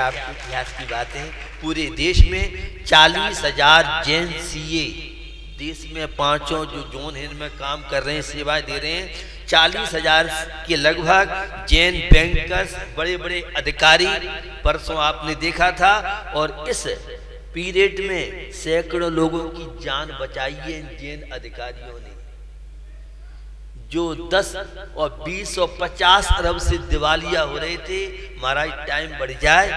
आपको इतिहास की बातें। पूरे देश में 40,000 जैन सीए, देश में पांचों जो जोन हैं इनमें काम कर रहे हैं, सेवाएं दे रहे हैं। 40,000 के लगभग जैन बैंकर्स, बड़े बड़े अधिकारी परसों आपने देखा था। और इस पीरियड में सैकड़ों लोगों की जान बचाई है इन जैन अधिकारियों ने, जो 10 और 20 और 50 अरब से दिवालिया हो रहे थे। महाराज टाइम बढ़ जाए,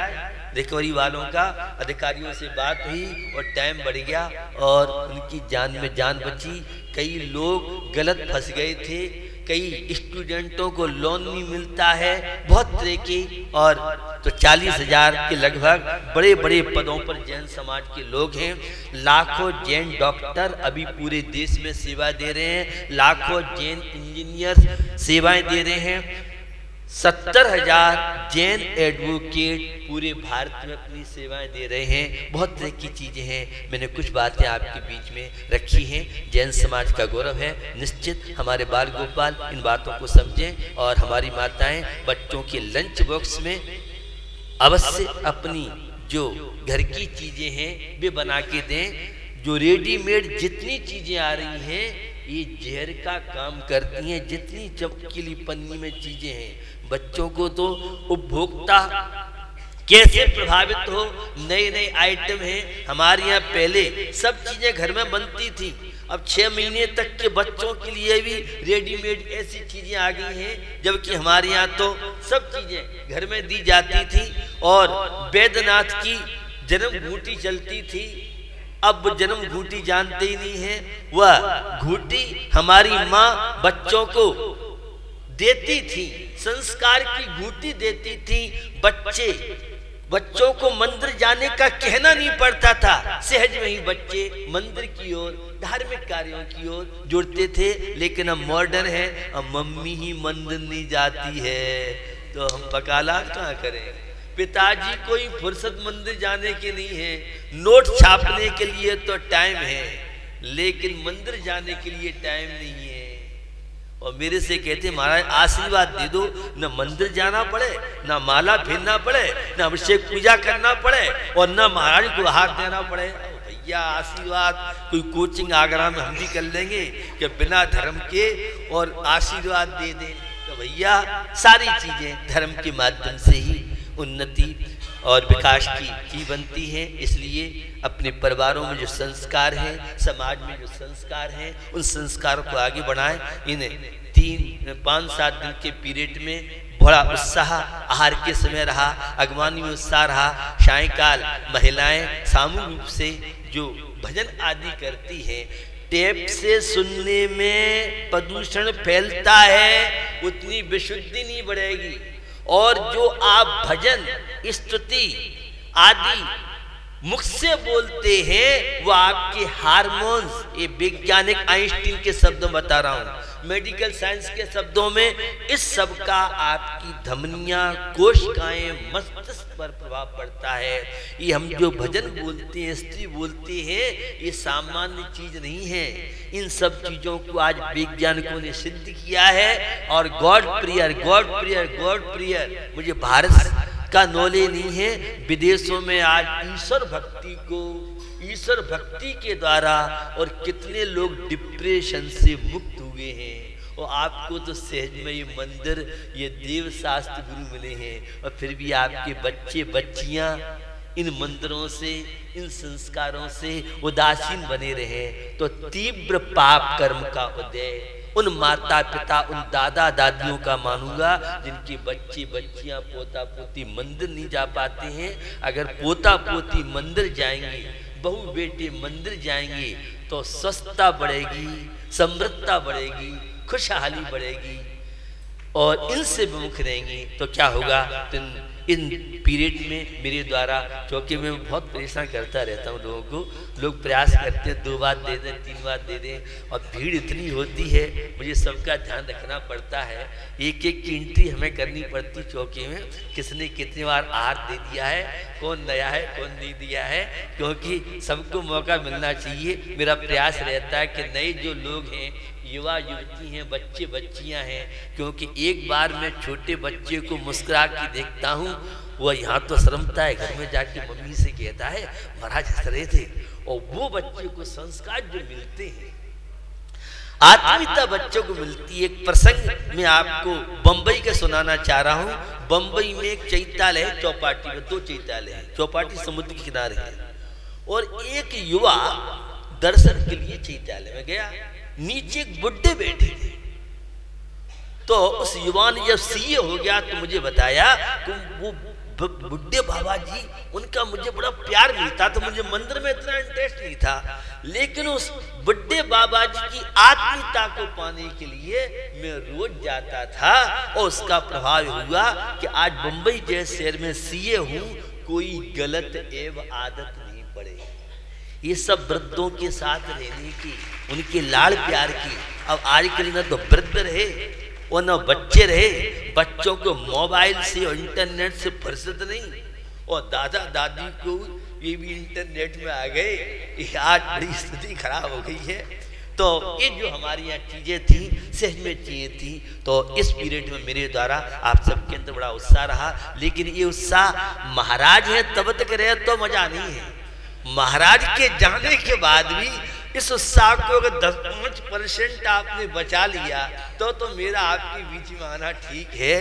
रिकवरी वालों का अधिकारियों से बात हुई और टाइम बढ़ गया और उनकी जान में जान बची। कई लोग गलत फंस गए थे, कई स्टूडेंटों को लोन नहीं मिलता है, बहुत तरह के। और तो 40,000 के लगभग बड़े बड़े पदों पर जैन समाज के लोग हैं। लाखों जैन डॉक्टर अभी पूरे देश में सेवा दे रहे हैं, लाखों जैन इंजीनियर सेवाएं दे रहे हैं। 70,000 जैन एडवोकेट पूरे भारत में अपनी सेवाएं दे रहे हैं। बहुत तरह की चीजें हैं, मैंने कुछ बातें आपके बीच में रखी हैं। जैन समाज का गौरव है। निश्चित हमारे बाल गोपाल इन बातों को समझें और हमारी माताएं बच्चों के लंच बॉक्स में अवश्य अपनी जो घर की चीजें हैं वे बना के दें। जो रेडीमेड जितनी चीजें आ रही हैं ये जहर का काम करती हैं। जितनी चमकीली पन्नी में चीजें हैं, बच्चों को तो उपभोक्ता कैसे प्रभावित हो, नए नए आइटम हैं। हमारे यहाँ पहले सब चीजें घर में बनती थी, अब 6 महीने तक के बच्चों के लिए भी रेडीमेड ऐसी चीजें आ गई हैं, जबकि हमारे यहाँ तो सब चीजें घर में दी जाती थी। और वैद्यनाथ की जन्म घूटी चलती थी, अब जन्म घूटी जानते ही नहीं है। वह घूटी हमारी माँ बच्चों को देती थी, संस्कार की घूटी देती थी। बच्चों को मंदिर जाने का कहना नहीं पड़ता था, सहज में ही बच्चे मंदिर की ओर, धार्मिक कार्यों की ओर जुड़ते थे। लेकिन अब मॉडर्न है, अब मम्मी ही मंदिर नहीं जाती है तो हम वकालत कहाँ करें। पिताजी कोई फुर्सत मंदिर जाने की नहीं है, नोट छापने के लिए तो टाइम है, लेकिन मंदिर जाने के लिए टाइम नहीं है। और मेरे से कहते महाराज आशीर्वाद दे दो, न मंदिर जाना पड़े, न माला फेरना पड़े, न अभिषेक पूजा करना पड़े और न महाराज को हाथ देना पड़े। भैया आशीर्वाद कोई कोचिंग आगरा में हम भी कर लेंगे कि बिना धर्म के और आशीर्वाद दे दे। तो भैया सारी चीजें धर्म के माध्यम से ही उन्नति और विकास की बनती है। इसलिए अपने परिवारों में जो संस्कार हैं, समाज में जो संस्कार हैं, उन संस्कारों को आगे बढ़ाएं। इन 3-5-7 दिन के पीरियड में बड़ा उत्साह आहार के समय रहा, अगवानी में उत्साह रहा। सायंकाल महिलाएं सामूहिक रूप से जो भजन आदि करती हैं, टेप से सुनने में प्रदूषण फैलता है, उतनी विशुद्धि नहीं बढ़ेगी। और जो आप भजन स्तुति आदि मुख से बोलते हैं वो आपके हार्मोन्स, ये वैज्ञानिक आइंस्टीन के शब्दों में बता रहा हूं, मेडिकल साइंस के शब्दों में, इस सब का आपकी धमनियां, कोशिकाएं, मस्तिष्क पर प्रभाव पड़ता है। ये हम जो भजन बोलते हैं, स्त्री बोलते हैं, ये सामान्य चीज नहीं है। इन सब चीजों को आज वैज्ञानिकों ने सिद्ध किया है। और God prior, God prior, God prior, मुझे भारत का नॉलेज नहीं है, विदेशों में आज ईश्वर भक्ति को, ईश्वर भक्ति के द्वारा और कितने लोग डिप्रेशन से मुक्त हुए हैं। और आपको तो सहज में ये मंदिर, ये देव शास्त्र गुरु मिले हैं, और फिर भी आपके बच्चे बच्चियां इन मंदिरों से, इन संस्कारों से उदासीन बने रहे तो तीव्र पाप कर्म का उदय उन माता पिता, उन दादा दादियों का मानूंगा जिनके बच्चे बच्चियां, पोता पोती मंदिर नहीं जा पाते हैं। अगर पोता पोती मंदिर जाएंगे, बहू बेटे मंदिर जाएंगे तो स्वस्थता बढ़ेगी, समृद्धता बढ़ेगी, खुशहाली बढ़ेगी और इनसे विमुख रहेंगे। तो क्या होगा, तो इन पीरियड में मेरे द्वारा, क्योंकि मैं बहुत परेशान करता रहता हूँ लोगों को, लोग प्रयास करते हैं 2 बात दे दें, 3 बात दे दें, और भीड़ इतनी होती है, मुझे सबका ध्यान रखना पड़ता है। एक एक की एंट्री हमें करनी पड़ती चौकी में, किसने कितनी बार आहार दे दिया है, कौन नया है, कौन नहीं दिया है, क्योंकि सबको मौका मिलना चाहिए। मेरा प्रयास रहता है कि नए जो लोग हैं, युवा युवती हैं, बच्चे बच्चियां हैं, क्योंकि एक बार मैं छोटे बच्चे को मुस्कुरा के देखता हूँ वो यहाँ तो शर्मता है, घर में जाके मम्मी से कहता है महाराज हंस रहे थे। और वो बच्चे को संस्कार जो मिलते हैं, आत्मीयता बच्चों को मिलती है। एक प्रसंग मैं आपको बंबई का सुनाना चाह रहा हूँ। बंबई में एक चैत्यालय है, चौपाटी में 2 चैत्यालय है। चौपाटी समुद्र के किनारे है और एक युवा दर्शन के लिए चैत्यालय में गया। नीचे एक बुड्ढे बैठे थे, तो उस युवा ने जब सीए हो गया तो मुझे बताया कि वो बुड्ढे बाबा जी, उनका मुझे बड़ा प्यार मिलता, तो मुझे मंदिर में इतना इंटरेस्ट नहीं था, लेकिन उस बुड्ढे बाबा जी की आत्मीयता को पाने के लिए मैं रोज जाता था और उसका प्रभाव हुआ कि आज बंबई जैसे शहर में सीए हूं, कोई गलत एवं आदत नहीं पड़े। ये सब वृद्धों के साथ रहने की, उनके लाड़ प्यार की। अब आजकल न तो वृद्ध रहे और न बच्चे रहे, बच्चों को मोबाइल से और इंटरनेट से फुर्सत नहीं, और दादा दादी को ये भी इंटरनेट में आ गए। आज बड़ी स्थिति खराब हो गई है। तो ये जो हमारी यहाँ चीजें थी, सहज में चीजें थी, तो इस पीरियड में मेरे द्वारा आप सबके अंदर बड़ा उत्साह रहा। लेकिन ये उत्साह महाराज है तब तक रहे तो मजा नहीं है। महाराज के जाने के बाद भी इस उत्साह को अगर 10-5% आपने बचा लिया तो मेरा आपके बीच में आना ठीक है।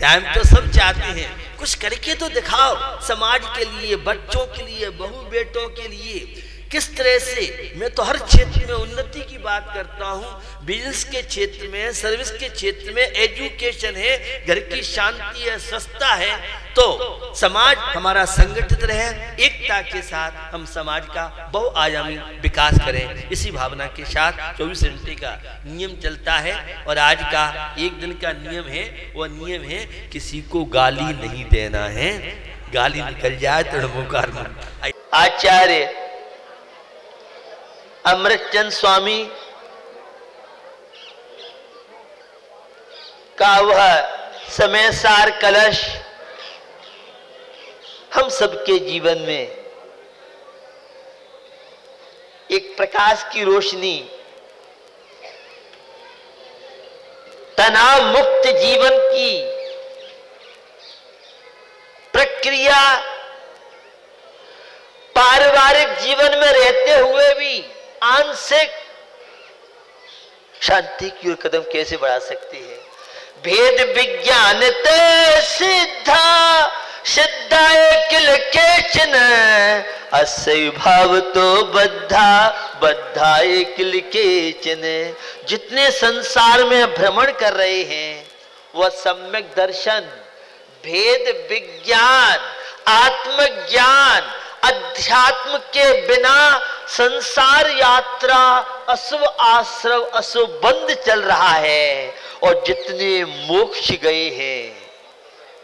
टाइम तो सब चाहते हैं, कुछ करके तो दिखाओ समाज के लिए, बच्चों के लिए, बहू बेटों के लिए। किस तरह से मैं तो हर क्षेत्र में उन्नति की बात करता हूँ। बिजनेस के क्षेत्र में, सर्विस के क्षेत्र में, एजुकेशन है, घर की शांति है, सस्ता है, तो समाज हमारा संगठित रहे, एकता के साथ हम समाज का बहुआयामी विकास करें। इसी भावना के साथ 24 घंटे का नियम चलता है और आज का एक दिन का नियम है, वो नियम है किसी को गाली नहीं देना है। गाली निकल जाए तो मुकार मुंह। आचार्य अमृतचंद स्वामी का वह समय सार कलश हम सबके जीवन में एक प्रकाश की रोशनी, तनाव मुक्त जीवन की प्रक्रिया, पारिवारिक जीवन में रहते हुए भी आंशिक शांति की ओर कदम कैसे बढ़ा सकते हैं। भेद विज्ञान ते सिद्धा सिद्धाए किल केचन, असै भाव तो बद्धा बद्धाए किल केचन। जितने संसार में भ्रमण कर रहे हैं वह सम्यक दर्शन, भेद विज्ञान, आत्मज्ञान, अध्यात्म के बिना संसार यात्रा अशुभ आश्रव अशुभ बंद चल रहा है। और जितने मोक्ष गए हैं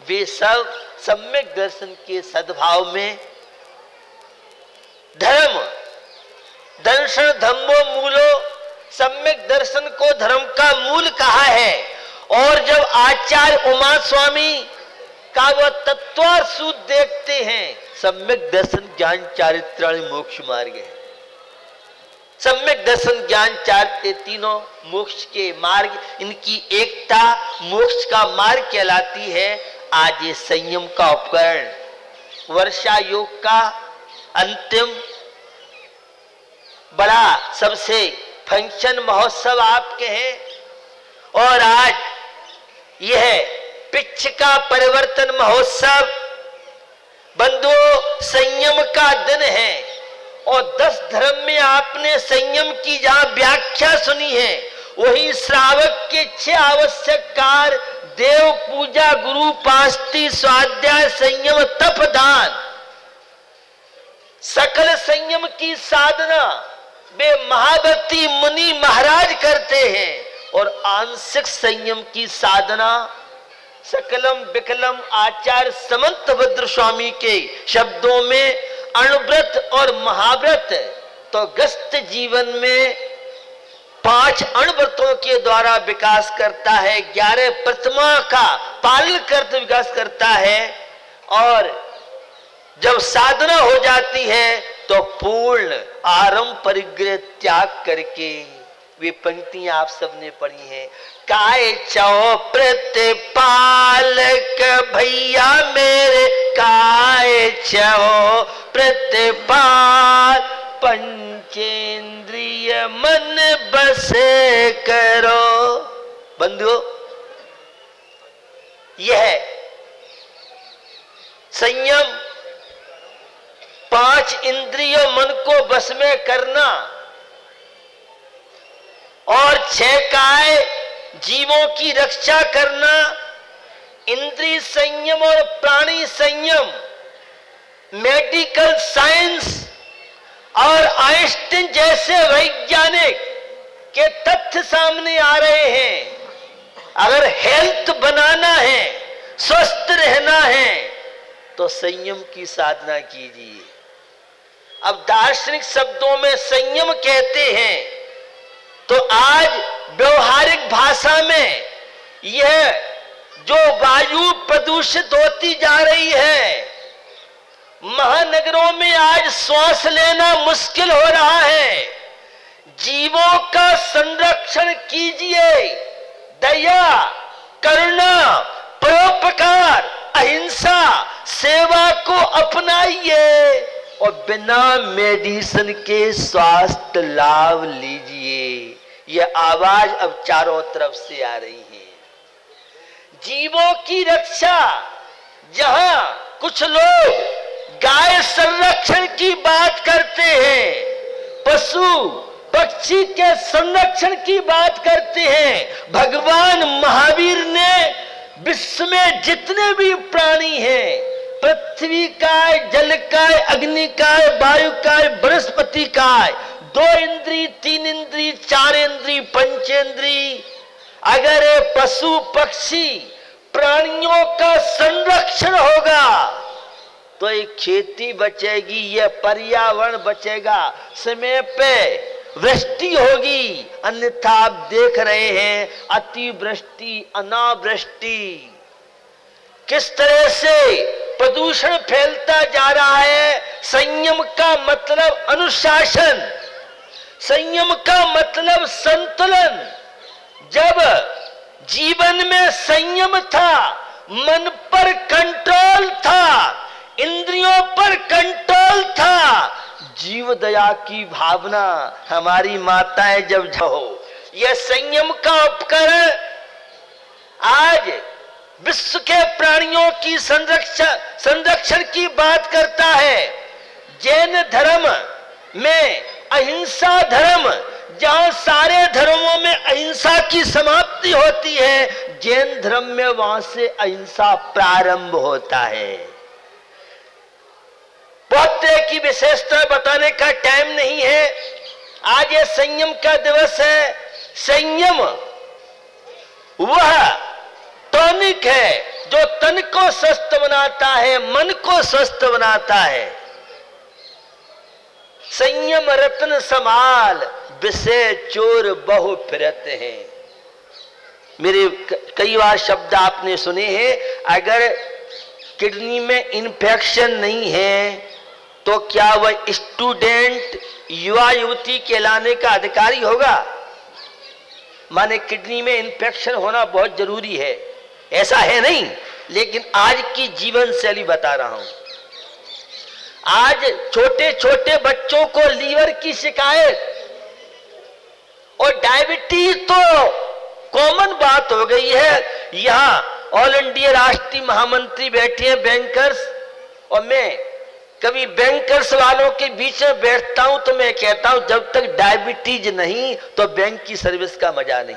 वे सब सम्यक दर्शन के सद्भाव में, धर्म दर्शन धम्मो मूलो, सम्यक दर्शन को धर्म का मूल कहा है। और जब आचार्य उमा स्वामी का वह तत्वार सूत्र देखते हैं, सम्यक दर्शन ज्ञान चारित्राणि मोक्ष मार्ग है। सम्यक दर्शन ज्ञान चारित्र तीनों मोक्ष के मार्ग, इनकी एकता मोक्ष का मार्ग कहलाती है। आज ये संयम का उपकरण, वर्षा योग का अंतिम बड़ा सबसे फंक्शन महोत्सव आपके हैं, और आज यह पिच्छ का परिवर्तन महोत्सव बंधुओं संयम का दिन है। और 10 धर्म में आपने संयम की जहां व्याख्या सुनी है, वही श्रावक के 6 आवश्यक कार्य, देव पूजा, गुरु पास्ती, स्वाध्याय, संयम, तप, दान, सकल संयम की साधना वे महाव्रती मुनि महाराज करते हैं। और आंशिक संयम की साधना सकलम विकलम आचार्य समंत भद्र स्वामी के शब्दों में अणुव्रत और महाव्रत, तो ग्रस्त जीवन में 5 अणुव्रतों के द्वारा विकास करता है, 11 प्रतिमा का पालन करते विकास करता है। और जब साधना हो जाती है तो पूर्ण आरंभ परिग्रह त्याग करके वे पंक्तियां आप सबने पढ़ी हैं। काय चौ प्रतिपालक भैया मेरे, काय चौ प्रतिपाल, पंचेंद्रिय मन बसे करो। बंधुओं, यह संयम, 5 इंद्रियों मन को बस में करना और 6 काय जीवों की रक्षा करना, इंद्रिय संयम और प्राणी संयम, मेडिकल साइंस और आइंस्टीन जैसे वैज्ञानिक के तथ्य सामने आ रहे हैं। अगर हेल्थ बनाना है, स्वस्थ रहना है, तो संयम की साधना कीजिए। अब दार्शनिक शब्दों में संयम कहते हैं, तो आज व्यवहारिक भाषा में यह जो वायु प्रदूषित होती जा रही है, महानगरों में आज श्वास लेना मुश्किल हो रहा है, जीवों का संरक्षण कीजिए। दया, करुणा, परोपकार, अहिंसा, सेवा को अपनाइए और बिना मेडिसिन के स्वास्थ्य लाभ लीजिए। यह आवाज अब चारों तरफ से आ रही है। जीवों की रक्षा, जहां कुछ लोग गाय संरक्षण की बात करते हैं, पशु पक्षी के संरक्षण की बात करते हैं, भगवान महावीर ने विश्व में जितने भी प्राणी हैं, पृथ्वी काय, जल काय, अग्नि काय, वायु काय, बृहस्पति काय, 2 इंद्री, 3 इंद्री, 4 इंद्री, पंचेंद्री, अगर ये पशु पक्षी प्राणियों का संरक्षण होगा तो ये खेती बचेगी, ये पर्यावरण बचेगा, समय पे वृष्टि होगी। अन्यथा आप देख रहे हैं अतिवृष्टि, अनावृष्टि, किस तरह से प्रदूषण फैलता जा रहा है। संयम का मतलब अनुशासन, संयम का मतलब संतुलन। जब जीवन में संयम था, मन पर कंट्रोल था, इंद्रियों पर कंट्रोल था, जीव दया की भावना हमारी माताएं जब हो, यह संयम का उपकरण आज विश्व के प्राणियों की संरक्षण की बात करता है। जैन धर्म में अहिंसा धर्म, जहां सारे धर्मों में अहिंसा की समाप्ति होती है, जैन धर्म में वहां से अहिंसा प्रारंभ होता है। बहुत तरह की विशेषता बताने का टाइम नहीं है। आज ये संयम का दिवस है। संयम वह टॉनिक है जो तन को स्वस्थ बनाता है, मन को स्वस्थ बनाता है। संयम रत्न समाल, विषय चोर बहु फिरत हैं। मेरे कई बार शब्द आपने सुने हैं। अगर किडनी में इन्फेक्शन नहीं है तो क्या वह स्टूडेंट, युवा युवती कहलाने का अधिकारी होगा? माने किडनी में इन्फेक्शन होना बहुत जरूरी है, ऐसा है नहीं, लेकिन आज की जीवन शैली बता रहा हूं। आज छोटे छोटे बच्चों को लीवर की शिकायत और डायबिटीज तो कॉमन बात हो गई है। यहाँ ऑल इंडिया राष्ट्रीय महामंत्री बैठे हैं, बैंकर्स, और मैं कभी बैंकर्स वालों के बीच में बैठता हूं तो मैं कहता हूं जब तक डायबिटीज नहीं तो बैंक की सर्विस का मजा नहीं।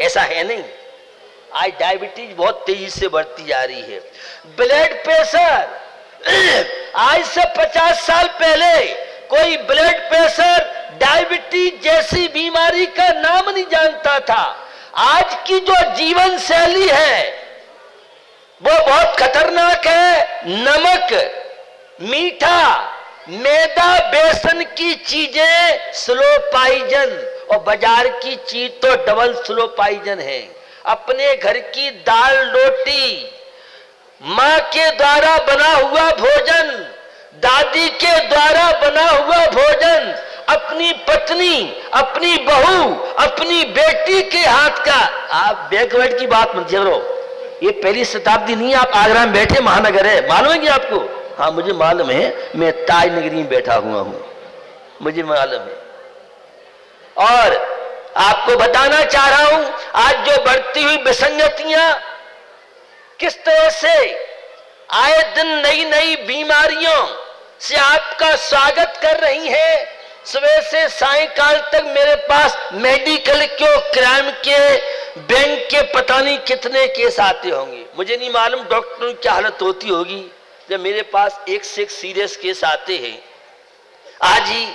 ऐसा है नहीं। आज डायबिटीज बहुत तेजी से बढ़ती जा रही है। ब्लड प्रेशर, आज से 50 साल पहले कोई ब्लड प्रेशर, डायबिटीज जैसी बीमारी का नाम नहीं जानता था। आज की जो जीवन शैली है वो बहुत खतरनाक है। नमक, मीठा, मैदा, बेसन की चीजें स्लो पॉइजन, और बाजार की चीज तो डबल स्लो पॉइजन है। अपने घर की दाल रोटी, माँ के द्वारा बना हुआ भोजन, दादी के द्वारा बना हुआ भोजन अपनी पत्नी, अपनी बहू, अपनी बेटी के हाथ का। आप बैकवर्ड की बात मत करो, ये पहली शताब्दी नहीं है, आप आगरा में बैठे, महानगर है, मालूम है कि आपको? हाँ मुझे मालूम है, मैं ताज नगरी में बैठा हुआ हूं, मुझे मालूम है। और आपको बताना चाह रहा हूं, आज जो बढ़ती हुई विसंगतियां किस तरह से आए दिन नई नई बीमारियों से आपका स्वागत कर रही है। सुबह से सायंकाल तक मेरे पास मेडिकल के, क्राइम के, बैंक के पता नहीं कितने केस आते होंगे। मुझे नहीं मालूम डॉक्टरों की क्या हालत होती होगी जब मेरे पास एक से एक सीरियस केस आते हैं। आज ही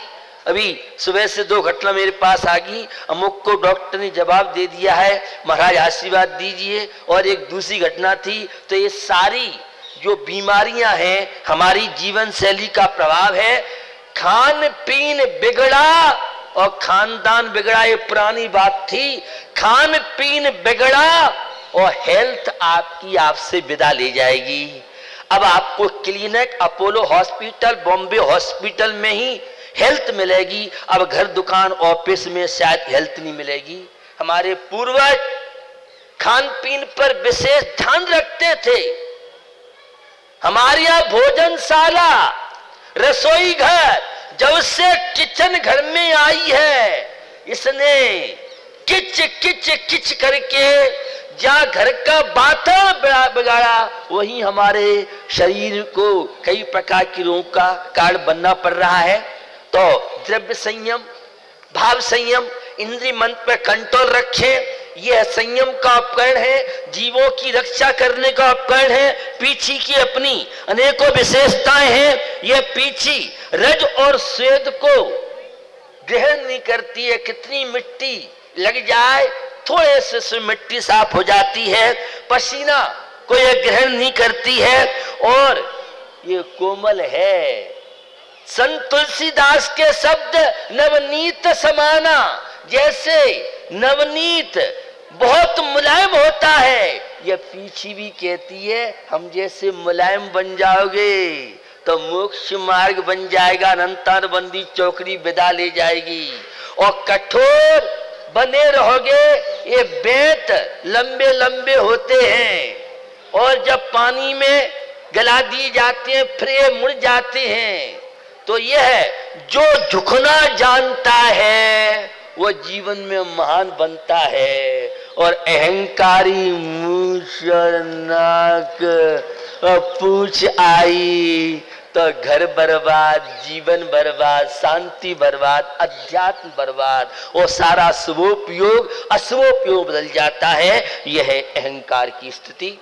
अभी सुबह से 2 घटना मेरे पास आ गई, अमुक को डॉक्टर ने जवाब दे दिया है, महाराज आशीर्वाद दीजिए। और एक दूसरी घटना थी। तो ये सारी जो बीमारियां हैं हमारी जीवन शैली का प्रभाव है। खान पीन बिगड़ा और खानदान बिगड़ा, ये पुरानी बात थी। खान पीन बिगड़ा और हेल्थ आपकी आपसे विदा ले जाएगी। अब आपको clinic, Apollo hospital, Bombay hospital में ही हेल्थ मिलेगी। अब घर, दुकान, ऑफिस में शायद हेल्थ नहीं मिलेगी। हमारे पूर्वज खान पीन पर विशेष ध्यान रखते थे। हमारे यहाँ भोजनशाला, रसोई घर जब से किचन घर में आई है, इसने किच किच किच करके जहाँ घर का वातावरण बिगाड़ा, वही हमारे शरीर को कई प्रकार की रोग का कारण बनना पड़ रहा है। तो द्रव्य संयम, भाव संयम, इंद्रिय मन पर कंट्रोल रखें। यह संयम का उपकरण है, जीवों की रक्षा करने का उपकरण है। पीछी की अपनी अनेकों विशेषताएं हैं। यह पीछी रज और श्वेत को ग्रहण नहीं करती है। कितनी मिट्टी लग जाए, थोड़े से मिट्टी साफ हो जाती है। पसीना को यह ग्रहण नहीं करती है और ये कोमल है। संत तुलसीदास के शब्द नवनीत समाना, जैसे नवनीत बहुत मुलायम होता है, यह पीछी भी कहती है हम जैसे मुलायम बन जाओगे तो मोक्ष मार्ग बन जाएगा, अनंतर बंदी चौकड़ी विदा ले जाएगी। और कठोर बने रहोगे, ये बेंत लंबे लंबे होते हैं और जब पानी में गला दिए जाते हैं फिर ये मुड़ जाते हैं। तो यह जो झुकना जानता है वो जीवन में महान बनता है। और अहंकारी मूछ और नाक और पूछ आई तो घर बर्बाद, जीवन बर्बाद, शांति बर्बाद, अध्यात्म बर्बाद और सारा शुभोपयोग अशुभोपयोग बदल जाता है। यह है अहंकार की स्थिति।